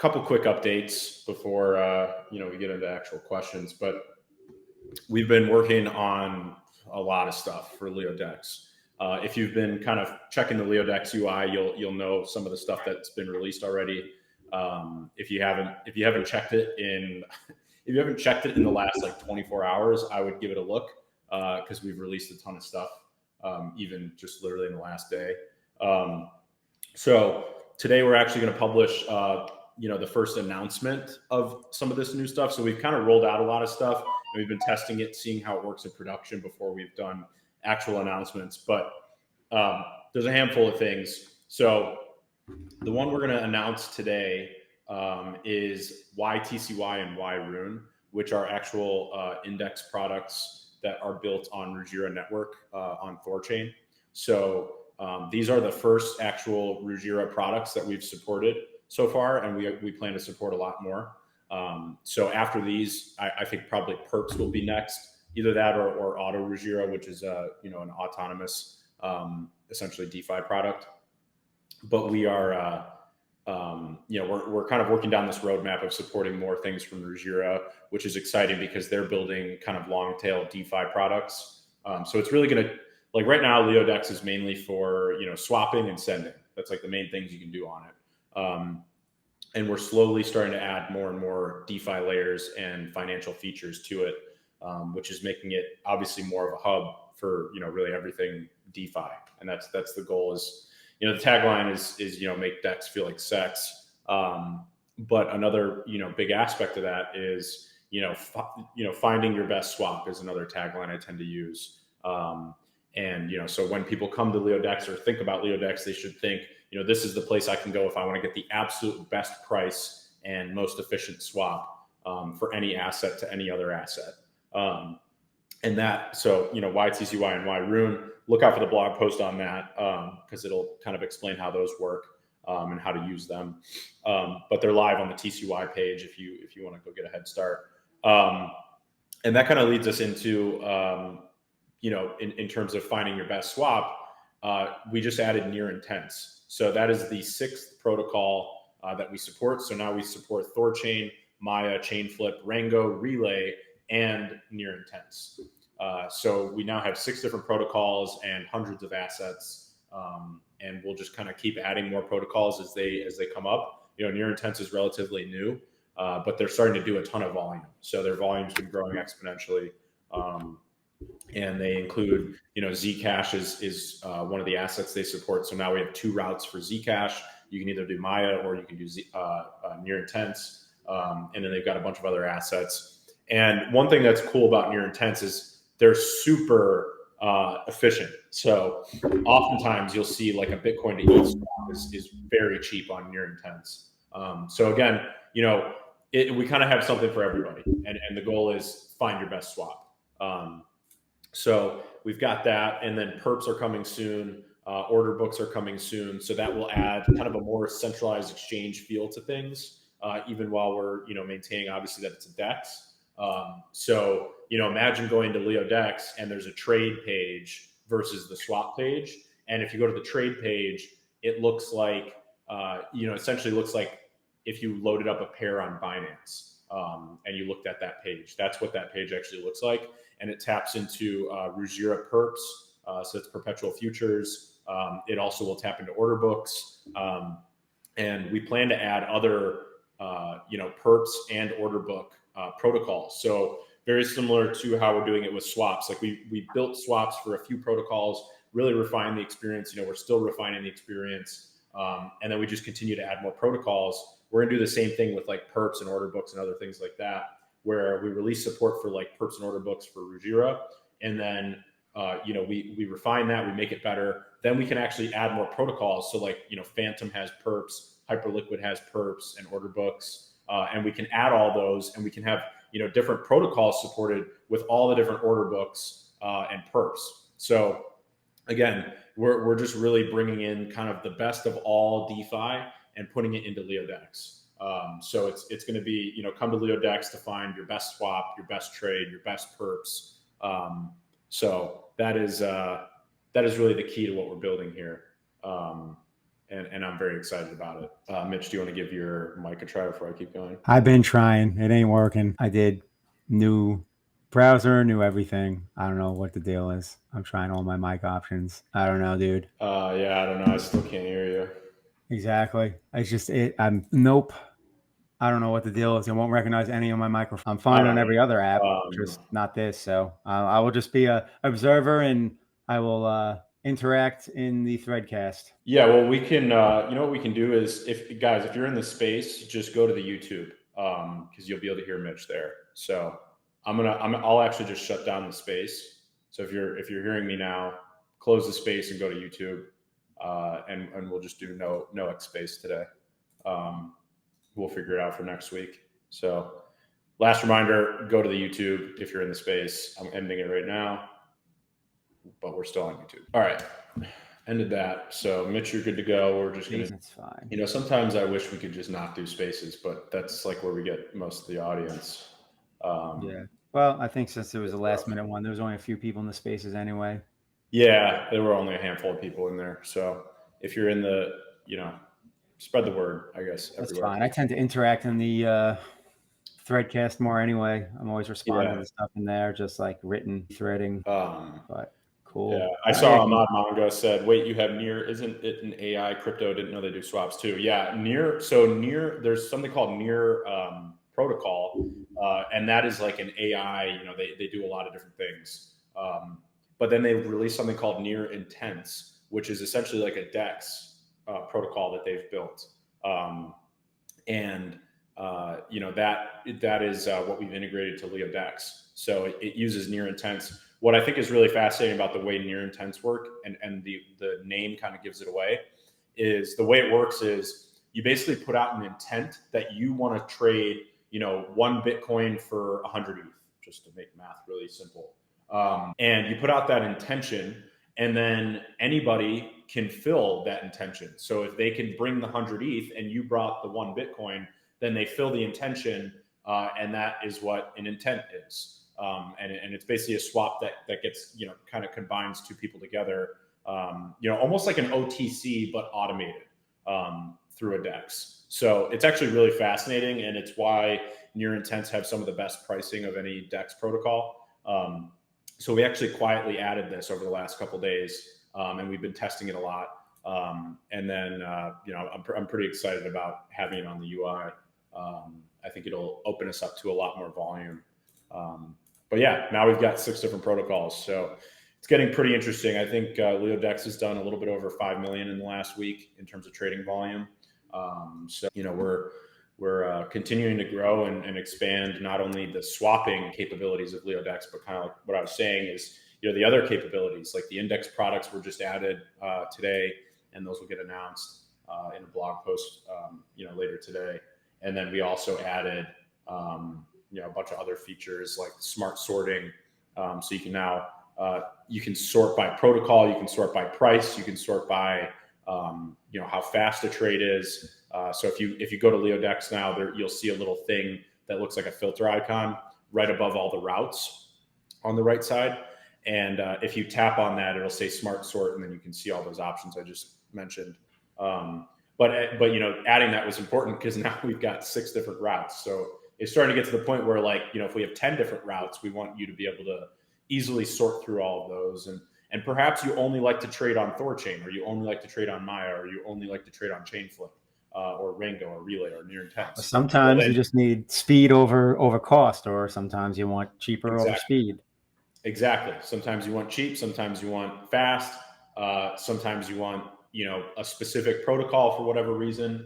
couple quick updates before we get into actual questions. But we've been working on a lot of stuff for LeoDex. If you've been kind of checking the LeoDex UI, you'll know some of the stuff that's been released already. If you haven't checked it in the last like 24 hours, I would give it a look because we've released a ton of stuff, even just literally in the last day. So today we're actually going to publish the first announcement of some of this new stuff. So we've kind of rolled out a lot of stuff, and we've been testing it, seeing how it works in production before we've done actual announcements. But there's a handful of things. So the one we're going to announce today is yTCY and yRUNE, which are actual index products that are built on Ruggira network on Thorchain. So these are the first actual Ruggira products that we've supported so far, and we plan to support a lot more. So after these, I think probably Perps will be next, either that or Auto Ruggira, which is an autonomous, essentially DeFi product. But we are, we're kind of working down this roadmap of supporting more things from Ruggira, which is exciting because they're building kind of long tail DeFi products. So it's really going to, like right now, LeoDex is mainly for, swapping and sending. That's like the main things you can do on it. And we're slowly starting to add more and more DeFi layers and financial features to it, which is making it obviously more of a hub for, really everything DeFi. And that's the goal is, the tagline is make DEX feel like sex. But another, big aspect of that is, finding your best swap is another tagline I tend to use. So when people come to LeoDex or think about LeoDex, they should think, this is the place I can go if I want to get the absolute best price and most efficient swap for any asset to any other asset. yTCY and yRUNE, look out for the blog post on that because it'll kind of explain how those work and how to use them. But they're live on the TCY page if you want to go get a head start. And that kind of leads us into, in terms of finding your best swap, we just added near intents. So that is the 6th protocol that we support. So now we support Thorchain, Maya, Chainflip, Rango, Relay, and near intents. So we now have 6 different protocols and hundreds of assets. And we'll just kind of keep adding more protocols as they come up. Near intents is relatively new, but they're starting to do a ton of volume. So their volume's been growing exponentially. And they include, Zcash is one of the assets they support. So now we have 2 routes for Zcash. You can either do Maya or you can do near intents. And then they've got a bunch of other assets. And one thing that's cool about near intents is they're super efficient. So oftentimes you'll see like a Bitcoin to ETH swap is very cheap on near intents. So again, we kind of have something for everybody. And the goal is find your best swap. So we've got that, and then Perps are coming soon. Order books are coming soon. So that will add kind of a more centralized exchange feel to things, even while we're, maintaining obviously that it's a DEX. So, imagine going to LeoDex and there's a trade page versus the swap page. And if you go to the trade page, it looks like, essentially looks like if you loaded up a pair on Binance and you looked at that page. That's what that page actually looks like. And it taps into Ruggira Perps. So it's perpetual futures. It also will tap into order books. And we plan to add other, Perps and order book protocols. So very similar to how we're doing it with swaps. Like we built swaps for a few protocols, really refine the experience. We're still refining the experience. And then we just continue to add more protocols. We're gonna do the same thing with like Perps and order books and other things like that, where we release support for like Perps and order books for Ruggira. And then, we refine that, we make it better. Then we can actually add more protocols. So like, Phantom has Perps, Hyperliquid has Perps and order books. And we can add all those and we can have, different protocols supported with all the different order books and Perps. So again, we're just really bringing in kind of the best of all DeFi and putting it into LeoDex. So it's going to be, come to LeoDex to find your best swap, your best trade, your best Perps. So that is really the key to what we're building here. And and I'm very excited about it. Mitch, do you want to give your mic a try before I keep going? I've been trying. It ain't working. I did new browser, new everything. I don't know what the deal is. I'm trying all my mic options. I don't know, dude. Yeah, I don't know. I still can't hear you. Exactly. It's just it. Nope. I don't know what the deal is. It won't recognize any of my microphone. I'm fine on every other app, just not this. So I will just be a observer, and I will interact in the threadcast. Yeah, well, we can. You know what we can do is, if you're in the space, just go to the YouTube, because you'll be able to hear Mitch there. So I'll actually just shut down the space. So if you're hearing me now, close the space and go to YouTube, and we'll just do no X space today. We'll figure it out for next week. So last reminder, go to the YouTube if you're in the space. I'm ending it right now, but we're still on YouTube. All right. Ended that. So Mitch, you're good to go. We're just gonna. That's fine. You know, sometimes I wish we could just not do spaces, but that's like where we get most of the audience. Yeah. Well, I think since it was a last minute one, there was only a few people in the spaces anyway. Yeah, there were only a handful of people in there. So if you're in the, spread the word, I guess. That's everywhere. fine. I tend to interact in the threadcast more anyway. I'm always responding to stuff in there, just like written threading. But cool. Yeah, I saw Ahmad Manga said, "Wait, you have Near? Isn't it an AI crypto? Didn't know they do swaps too." Yeah, Near. So Near, there's something called Near protocol, and that is like an AI. You know, they do a lot of different things. But then they released something called Near Intense, which is essentially like a DEX protocol that they've built, and that is what we've integrated to LeoDex. So it uses Near Intense. What I think is really fascinating about the way Near Intense work, and the name kind of gives it away, is the way it works is you basically put out an intent that you want to trade, 1 Bitcoin for 100 ETH, just to make math really simple. And you put out that intention, and then anybody can fill that intention. So if they can bring the 100 ETH and you brought the 1 Bitcoin, then they fill the intention, and that is what an intent is. And it's basically a swap that gets, kind of combines two people together, almost like an OTC, but automated through a DEX. So it's actually really fascinating, and it's why Near Intents have some of the best pricing of any DEX protocol. So we actually quietly added this over the last couple of days, and we've been testing it a lot. And then, I'm pretty excited about having it on the UI. I think it'll open us up to a lot more volume. But yeah, now we've got 6 different protocols. So it's getting pretty interesting. I think LeoDex has done a little bit over 5 million in the last week in terms of trading volume. So, we're continuing to grow and expand not only the swapping capabilities of LeoDex, but kind of like what I was saying is, the other capabilities, like the index products were just added today, and those will get announced in a blog post, later today. And then we also added, a bunch of other features like smart sorting. So you can now, you can sort by protocol, you can sort by price, you can sort by, how fast a trade is. So if you go to LeoDex now, you'll see a little thing that looks like a filter icon right above all the routes on the right side. And if you tap on that, it'll say smart sort, and then you can see all those options I just mentioned. But adding that was important because now we've got 6 different routes. So it's starting to get to the point where, if we have 10 different routes, we want you to be able to easily sort through all of those. And perhaps you only like to trade on Thorchain, or you only like to trade on Maya, or you only like to trade on Chainflip, or Ringo, or Relay, or Near Intense. Sometimes you just need speed over cost, or sometimes you want cheaper over speed. Exactly. Sometimes you want cheap, sometimes you want fast, sometimes you want, a specific protocol for whatever reason.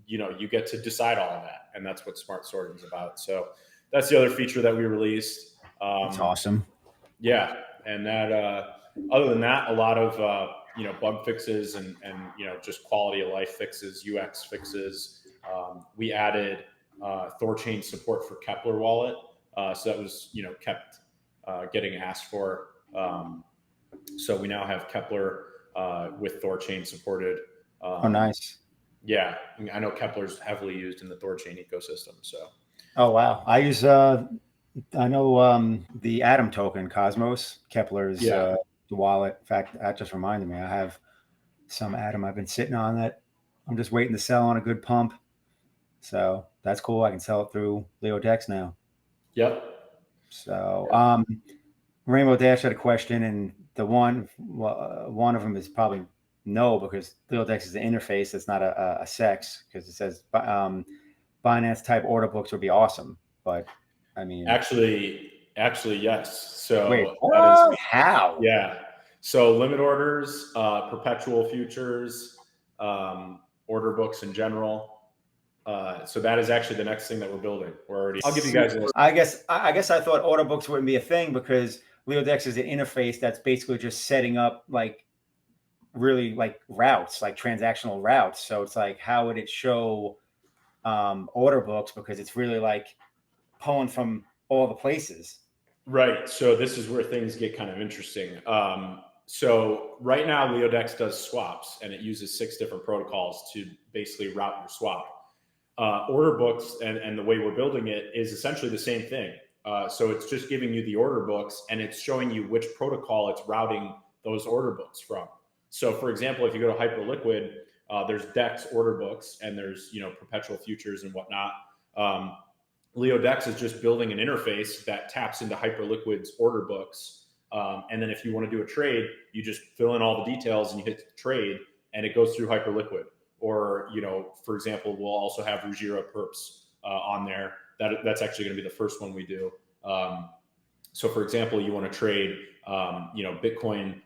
You get to decide all of that, and that's what smart sorting is about. So that's the other feature that we released. That's awesome. Yeah, and that other than that, a lot of bug fixes and just quality of life fixes, UX fixes. We added Thorchain support for Kepler wallet, so that was kept getting asked for. So we now have Kepler with Thorchain supported. Oh, nice. Yeah, I know Kepler's heavily used in the Thorchain ecosystem. So. Oh wow, I use I know the Atom token Cosmos, Kepler's wallet. In fact, that just reminded me, I have some atom I've been sitting on that I'm just waiting to sell on a good pump. So that's cool. I can sell it through LeoDex now. Yep. So Rainbow Dash had a question, and the one of them is probably no, because LeoDex is an interface. It's not a sex, because it says Binance type order books would be awesome. But I mean, actually, yes. wait, So that is, what? How? yeah. So limit orders, perpetual futures, order books in general. So that is actually the next thing that we're building. We're already. I'll give you guys a. I guess I thought order books wouldn't be a thing, because LeoDex is an interface that's basically just setting up like really like routes, like transactional routes. So it's like, how would it show order books, because it's really like pulling from all the places. Right. So this is where things get kind of interesting. So right now, LeoDex does swaps, and it uses 6 different protocols to basically route your swap. Order books and the way we're building it is essentially the same thing. So it's just giving you the order books, and it's showing you which protocol it's routing those order books from. So for example, if you go to Hyperliquid, there's DEX order books, and there's, you know, perpetual futures and whatnot. LeoDex is just building an interface that taps into Hyperliquid's order books. And then if you want to do a trade, you just fill in all the details and you hit trade, and it goes through Hyperliquid. Or, you know, for example, we'll also have Ruggiero Perps on there. That's actually going to be the first one we do. So for example, you want to trade, you know, Bitcoin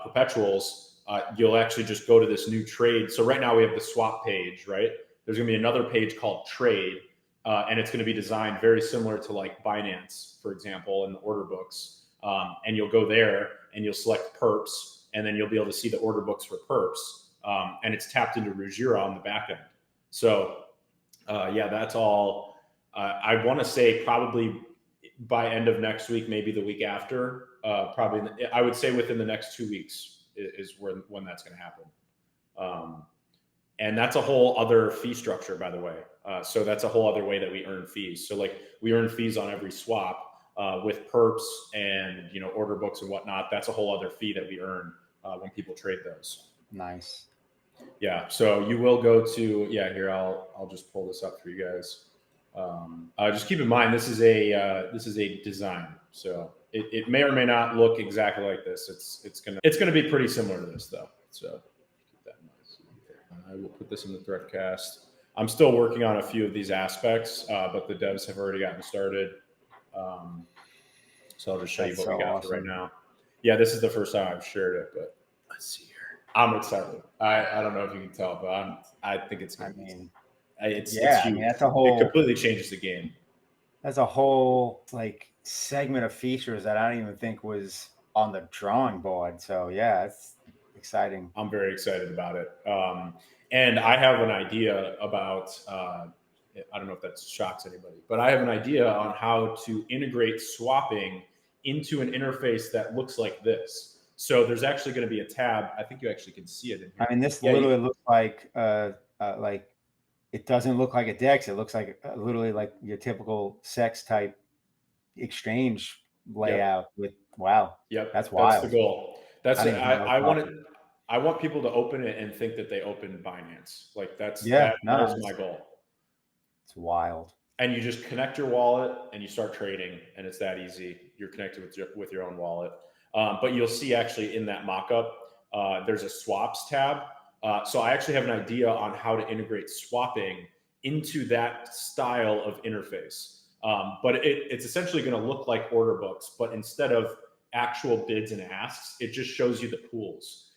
perpetuals, you'll actually just go to this new trade. So right now we have the swap page, right? There's going to be another page called trade. And it's going to be designed very similar to like Binance, for example, in the order books. And you'll go there and you'll select Perps, and then you'll be able to see the order books for Perps. And it's tapped into Ruggiero on the back end. So yeah, that's all. I want to say probably by end of next week, maybe the week after. Probably, I would say within the next 2 weeks is when that's going to happen. And that's a whole other fee structure, by the way. So that's a whole other way that we earn fees. So like we earn fees on every swap with perps and, you know, order books and whatnot. That's a whole other fee that we earn when people trade those. Nice. Yeah. So you will go to, yeah, here, I'll just pull this up for you guys. Just keep in mind, this is a design. So it may or may not look exactly like this. It's gonna be pretty similar to this though. So keep that in mind. I will put this in the threadcast. I'm still working on a few of these aspects, but the devs have already gotten started. So I'll just show you what we got for right now. Yeah, this is the first time I've shared it, but let's see here. I'm excited. I don't know if you can tell, but I think it's gonna be. It's huge. I mean, that's a whole. It completely changes the game. That's a whole like segment of features that I don't even think was on the drawing board. So yeah, it's exciting. I'm very excited about it. And I have an idea about. I don't know if that shocks anybody, but I have an idea on how to integrate swapping into an interface that looks like this. So there's actually going to be a tab. I think you actually can see it in here. I mean, this literally looks like it doesn't look like a DEX. It looks like literally like your typical sex type exchange layout. With wow. Yep, that's wild. That's the goal. That's I want people to open it and think that they opened Binance. Like that's my goal. It's wild. And you just connect your wallet and you start trading, and it's that easy. You're connected with your own wallet. But you'll see actually in that mockup, there's a swaps tab. So I actually have an idea on how to integrate swapping into that style of interface. But it's essentially going to look like order books, but instead of actual bids and asks, it just shows you the pools.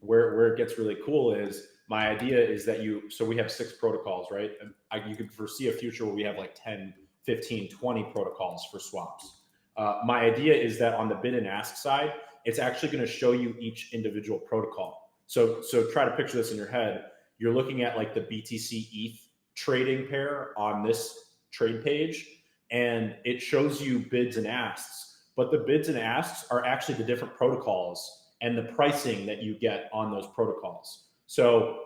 Where it gets really cool is, my idea is that so we have 6 protocols, right? And you could foresee a future where we have like 10, 15, 20 protocols for swaps. My idea is that on the bid and ask side, it's actually going to show you each individual protocol. So try to picture this in your head. You're looking at like the BTC ETH trading pair on this trade page, and it shows you bids and asks, but the bids and asks are actually the different protocols and the pricing that you get on those protocols. So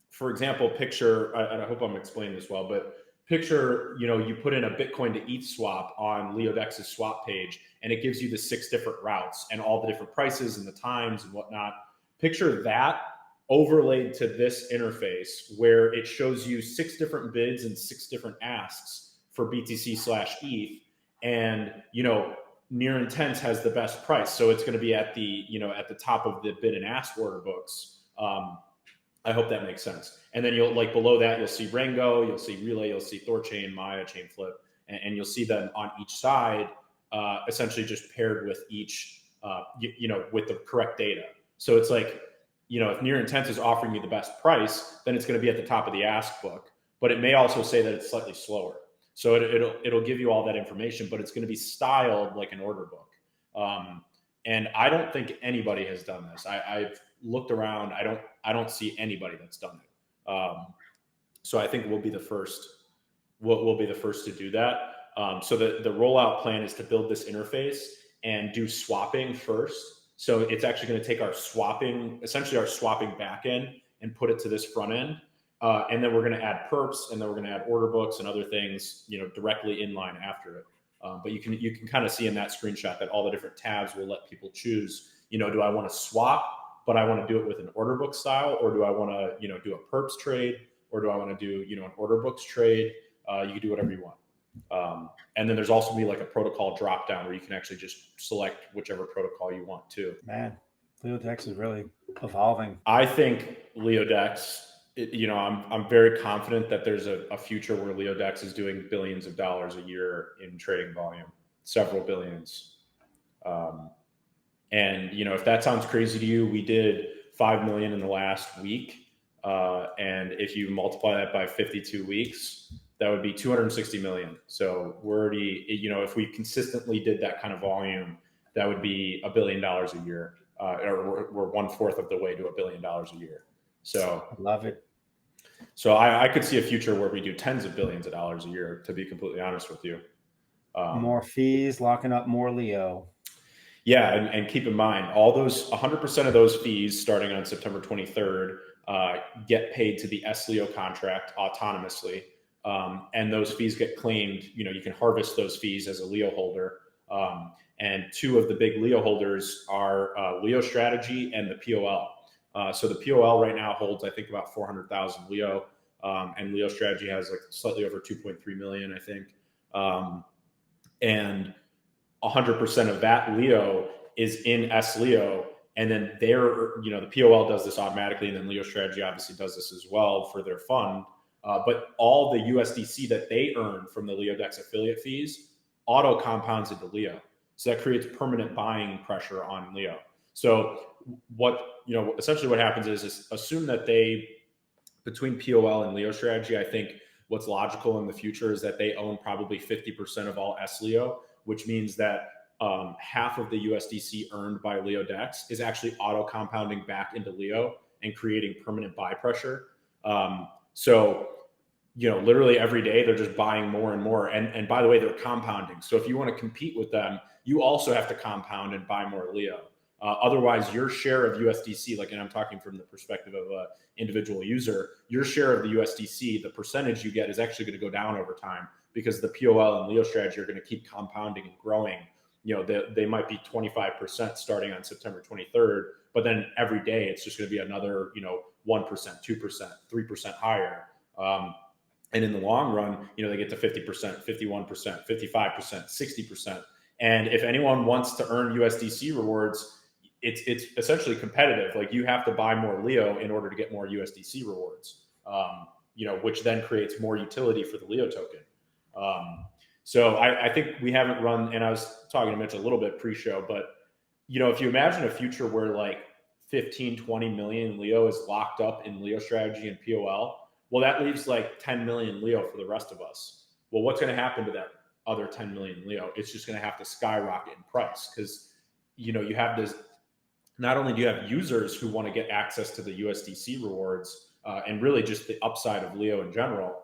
for example, picture, I hope I'm explaining this well, but picture, you put in a Bitcoin to ETH swap on LeoDex's swap page, and it gives you the 6 different routes and all the different prices and the times and whatnot. picture that overlaid to this interface where it shows you 6 different bids and 6 different asks for BTC/ETH, and near intents has the best price, so it's going to be at the at the top of the bid and ask order books. I hope that makes sense. And then you'll below that, you'll see Rango, you'll see Relay, you'll see Thorchain, Maya, Chainflip, and you'll see them on each side, essentially just paired with each, with the correct data. So it's like, if near intent is offering you the best price, then it's going to be at the top of the ask book, but it may also say that it's slightly slower. So it'll give you all that information, but it's going to be styled like an order book. And I don't think anybody has done this. I've looked around. I don't see anybody that's done it. So I think we'll be the first. We'll be the first to do that. So the rollout plan is to build this interface and do swapping first. So it's actually going to take essentially our swapping backend, and put it to this front end. And then we're going to add perps, and then we're going to add order books and other things, directly in line after it. But you can kind of see in that screenshot that all the different tabs will let people choose, do I want to swap, but I want to do it with an order book style, or do I want to, do a perps trade, or do I want to do, an order books trade? You can do whatever you want. And then there's also be like a protocol drop down where you can actually just select whichever protocol you want to. Man, LeoDex is really evolving. I think LeoDex, I'm very confident that there's a future where LeoDex is doing billions of dollars a year in trading volume, several billions. And if that sounds crazy to you, we did 5 million in the last week. And if you multiply that by 52 weeks, that would be 260 million. So we're already, if we consistently did that kind of volume, that would be $1 billion a year. Or we're 1/4 of the way to $1 billion a year. So I love it. So I could see a future where we do tens of billions of dollars a year, to be completely honest with you. More fees, locking up more Leo. Yeah, and keep in mind, all those 100% of those fees starting on September 23rd get paid to the SLEO contract autonomously. And those fees get claimed. You can harvest those fees as a Leo holder. And 2 of the big Leo holders are LeoStrategy and the POL. So the POL right now holds, I think, about 400,000 Leo, and LeoStrategy has like slightly over 2.3 million, I think. And 100% of that Leo is in SLEO, and then the POL does this automatically, and then LeoStrategy obviously does this as well for their fund. But all the USDC that they earn from the LeoDex affiliate fees auto compounds into Leo. So that creates permanent buying pressure on Leo. So essentially what happens is assume that between POL and LeoStrategy, I think what's logical in the future is that they own probably 50% of all SLEO, which means that half of the USDC earned by LeoDex is actually auto compounding back into Leo and creating permanent buy pressure. So literally every day they're just buying more and more. And by the way, they're compounding. So if you want to compete with them, you also have to compound and buy more Leo. Otherwise, your share of USDC, and I'm talking from the perspective of an individual user, your share of the USDC, the percentage you get is actually going to go down over time, because the POL and LeoStrategy are going to keep compounding and growing. They might be 25% starting on September 23rd, but then every day it's just going to be another, 1%, 2%, 3% higher. And in the long run, they get to 50%, 51%, 55%, 60%. And if anyone wants to earn USDC rewards, it's essentially competitive. Like, you have to buy more Leo in order to get more USDC rewards, which then creates more utility for the Leo token. So I think we haven't run, and I was talking to Mitch a little bit pre-show, but if you imagine a future where like 15, 20 million Leo is locked up in LeoStrategy and POL, well, that leaves like 10 million Leo for the rest of us. Well, what's going to happen to that other 10 million Leo? It's just going to have to skyrocket in price, because you have this. Not only do you have users who want to get access to the USDC rewards and really just the upside of Leo in general,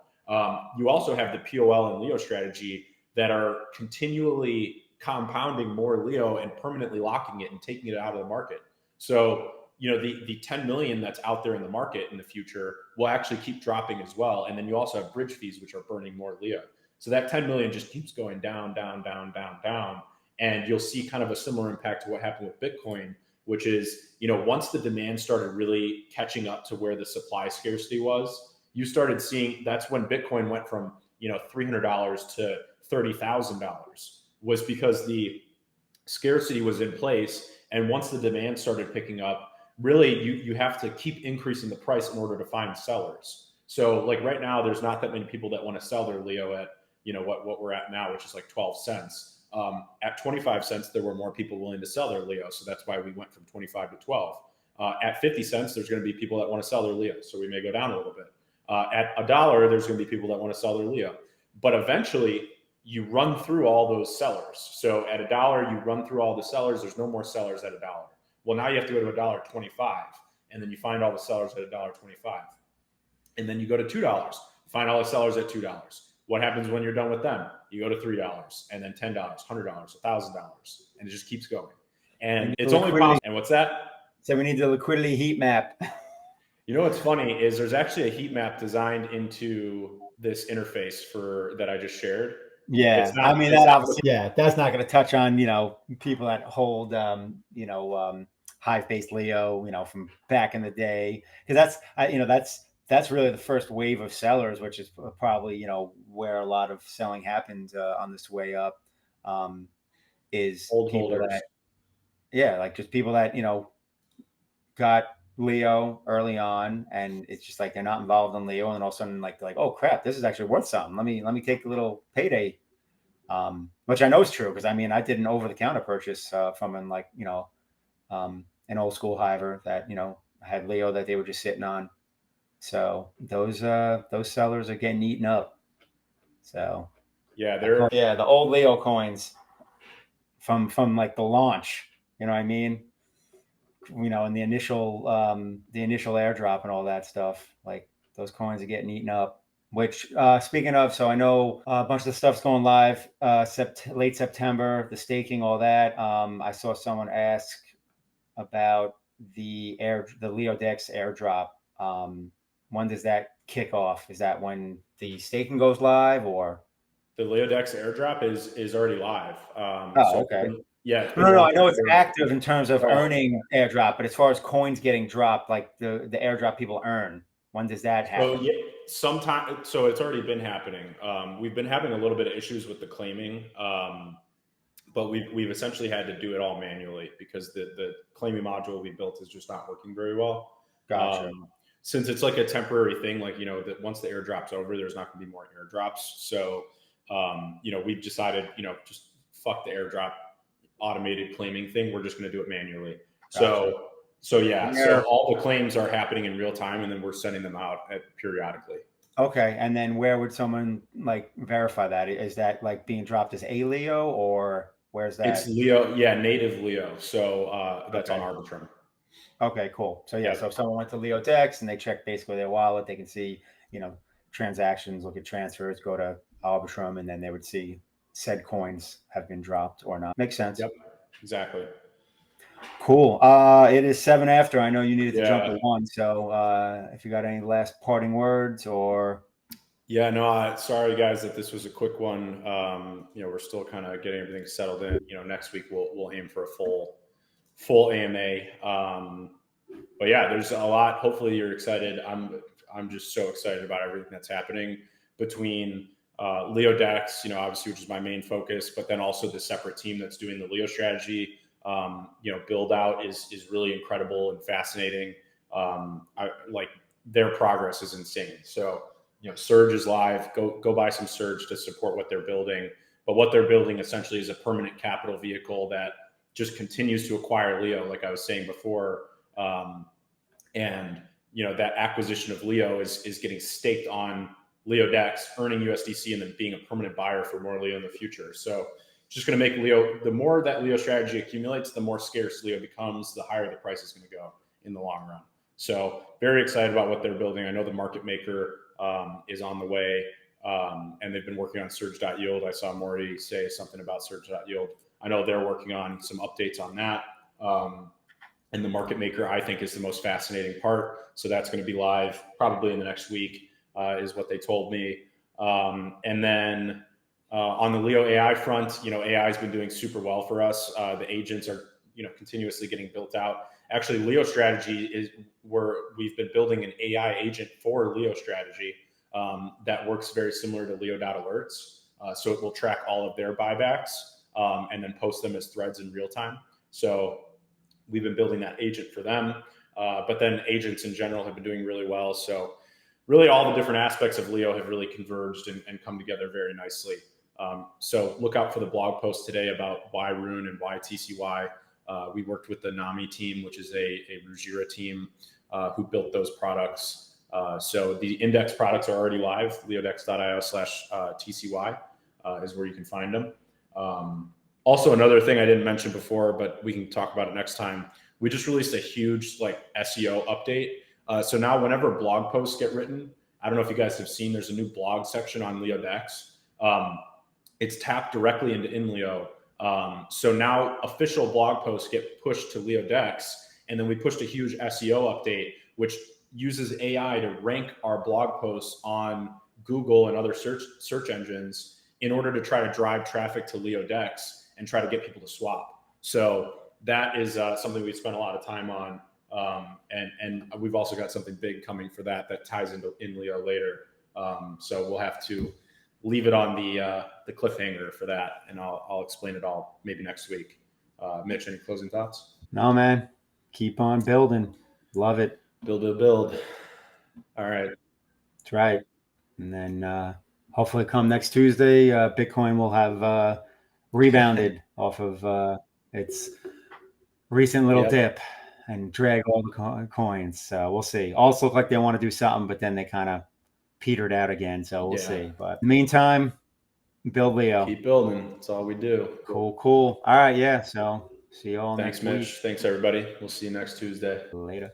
you also have the POL and LeoStrategy that are continually compounding more Leo and permanently locking it and taking it out of the market. So the 10 million that's out there in the market in the future will actually keep dropping as well. And then you also have bridge fees, which are burning more Leo. So that 10 million just keeps going down, down, down, down, down. And you'll see kind of a similar impact to what happened with Bitcoin, which is, once the demand started really catching up to where the supply scarcity was, you started seeing that's when Bitcoin went from, $300 to $30,000, was because the scarcity was in place. And once the demand started picking up, really you have to keep increasing the price in order to find sellers. So like right now, there's not that many people that want to sell their Leo at, what we're at now, which is like 12 cents. At 25 cents, there were more people willing to sell their Leo. So that's why we went from 25 to 12. At 50 cents, there's going to be people that want to sell their Leo. So we may go down a little bit. At $1, there's going to be people that want to sell their Leo. But eventually, you run through all those sellers. So at $1, you run through all the sellers. There's no more sellers at $1. Well, now you have to go to $1.25, and then you find all the sellers at $1.25. And then you go to $2, find all the sellers at $2. What happens when you're done with them? You go to $3, and then $10, $100, $1,000, and it just keeps going. And it's only possible. And what's that? So we need the liquidity heat map. What's funny is there's actually a heat map designed into this interface that I just shared. Yeah, not, I mean that obviously. Yeah, that's not going to touch on people that hold hive-based Leo, from back in the day, because that's really the first wave of sellers, which is probably where a lot of selling happens on this way up. Is old people holders. like just people that got Leo early on, and it's just like they're not involved in Leo, and then all of a sudden they're like, oh crap, this is actually worth something. Let me take a little payday, which I know is true because I did an over-the-counter purchase from an old school hiver that had Leo that they were just sitting on. So those sellers are getting eaten up. So yeah, the old Leo coins from like the launch. You know what I mean? And the initial airdrop and all that stuff, like those coins are getting eaten up. Which speaking of, so I know a bunch of the stuff's going live late September, the staking, all that. I saw someone ask about the LeoDex airdrop. When does that kick off? Is that when the staking goes live, or the LeoDex airdrop is already live? Okay. Yeah. No, I know it's active in terms of earning airdrop, but as far as coins getting dropped, like the airdrop people earn, when does that happen? So yeah, sometime. So it's already been happening. We've been having a little bit of issues with the claiming, but we've essentially had to do it all manually because the claiming module we built is just not working very well. Gotcha. Since it's like a temporary thing, like that once the airdrop's over, there's not going to be more airdrops. So we've decided just fuck the airdrop automated claiming thing. We're just going to do it manually. Gotcha. So yeah, so all the claims are happening in real time, and then we're sending them out periodically. Okay, and then where would someone like verify that? Is that like being dropped as a Leo, or where's that? It's Leo, yeah, native Leo. So that's on Arbitrum. Okay, cool. So yeah, so if someone went to LeoDex and they check basically their wallet, they can see transactions, look at transfers, go to Arbitrum, and then they would see said coins have been dropped or not. Makes sense. Yep, exactly. Cool. It is 7 after. I know you needed to jump to 1. So if you got any last parting words or. Yeah, no, sorry guys that this was a quick one. We're still kind of getting everything settled in. Next week we'll aim for a full AMA. But yeah, there's a lot. Hopefully you're excited. I'm just so excited about everything that's happening between LeoDex, obviously, which is my main focus, but then also the separate team that's doing the LeoStrategy. Build out is really incredible and fascinating. Their progress is insane. So, Surge is live. Go buy some Surge to support what they're building. But what they're building essentially is a permanent capital vehicle that just continues to acquire Leo, like I was saying before. That acquisition of Leo is getting staked on LeoDex, earning USDC, and then being a permanent buyer for more Leo in the future. So it's just going to make Leo, the more that LeoStrategy accumulates, the more scarce Leo becomes, the higher the price is going to go in the long run. So very excited about what they're building. I know the market maker is on the way, and they've been working on Surge.yield. I saw Maury say something about Surge.yield. I know they're working on some updates on that. And the market maker, I think, is the most fascinating part. So that's going to be live probably in the next week, is what they told me. And then on the Leo AI front, AI has been doing super well for us. The agents are continuously getting built out. Actually, LeoStrategy is where we've been building an AI agent for LeoStrategy that works very similar to Leo.alerts. So it will track all of their buybacks and then post them as threads in real time. So we've been building that agent for them. But then agents in general have been doing really well. So really all the different aspects of Leo have really converged and come together very nicely. So look out for the blog post today about yRUNE and yTCY. We worked with the NAMI team, which is a Ruggira team who built those products. So the index products are already live. LeoDex.io/TCY is where you can find them. Also, another thing I didn't mention before, but we can talk about it next time. We just released a huge SEO update. So now whenever blog posts get written, I don't know if you guys have seen, there's a new blog section on LeoDex. It's tapped directly into InLeo. So now official blog posts get pushed to LeoDex, and then we pushed a huge SEO update, which uses AI to rank our blog posts on Google and other search engines in order to try to drive traffic to LeoDex and try to get people to swap. So that is something we spent a lot of time on. And we've also got something big coming for that ties into InLeo later. So we'll have to leave it on the cliffhanger for that, and I'll explain it all maybe next week. Mitch, any closing thoughts? No, man. Keep on building. Love it. Build. All right. That's right. And then hopefully come next Tuesday, Bitcoin will have rebounded off of its recent little dip and drag all the coins. So we'll see. Also look like they want to do something, but then they kind of petered out again. So we'll see. But in the meantime, build Leo. Keep building. That's all we do. Cool. All right. Yeah. So see you all next week. Thanks, Mitch. Thanks, everybody. We'll see you next Tuesday. Later.